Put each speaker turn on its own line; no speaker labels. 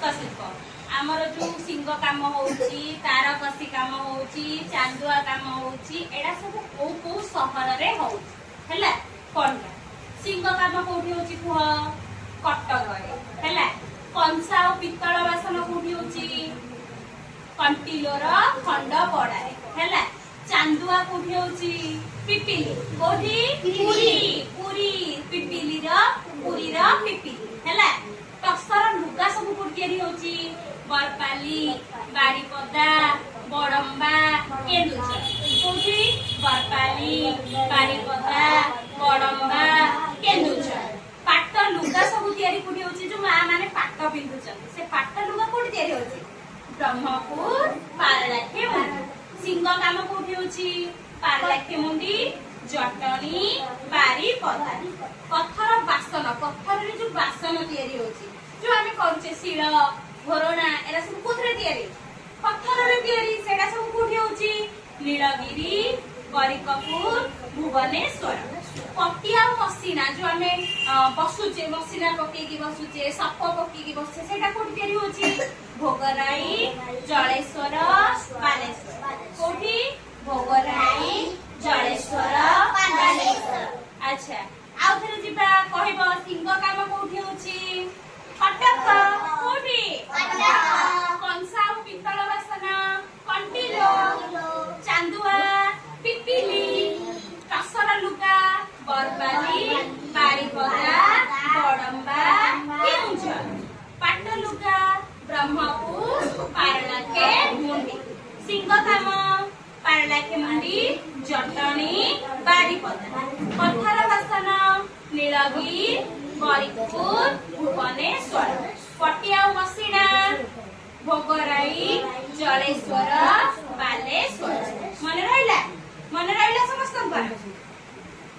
हस्तशिल्प आमर जो सिंग काम होउची तार कसी काम होउची चांदुआ काम होउची एडा सब को सहर रे होउची हैला कोन सिंग काम कोठी होउची कुह कटक रे हैला कंसा और पित्तल बासन कोठी होउची कंटिलोर खंड पड़ाए हैला चांदुआ कोठी होउची पिपिली कोठी पुरी पुरी पिपिली रो पुरी रो पिपिली हैला टक्सर लुगा सब कोठी तयारी होउची बरपाली बारीपदा बड़म्बा केन्दुझर कोठी बरपाली बारीपदा बड़म्बा केन्दुझर पाट लुगा सब तयारी कोठी होउची जो मां माने पाट पिंधुचन से पाट लुगा कोठी तयारी होउची ब्रह्मपुर पारलाखे मुंडी सिंग काम कोठी होउची पारलाखे मुंडी जटनी बारीपदा पत्थर बासन पत्थर रे जो बासन तयारी होउची जो आमे करूचे शिल घोरणा एरा सब कोथरे तयारी पत्थर रे तयारी सेडा सब कोठी होउची नीलगिरी बरिकपुर भुवनेश्वर पटिया मसीना जो आमे बसुचे मसीना पके की बसुचे सप पके की बसुचे सेडा कोठी तयारी होउची भोगराई जलेश्वर बालेश्वर कोठी भोगराई जलेश्वर बालेश्वर अच्छा आउ थरे जिबा कहबो सिंग काम कोठी होउची कटक कोठी कटक कंसा और पित्तल बासन कंटिलो चांदुआ पिपिली टसर लुगा बरपाली बारीपदा बड़म्बा केन्दुझर पाट लुगा ब्रह्मपुर पारलाखे मुंडी सिंग काम पारलाखे मुंडी जटनी बारीपदा पत्थर बासन नीलगिरी बरिकपुर भुवनेश्वर पटिया मसीना भोगराई जलेश्वर बालेश्वर मन रहिला समस्त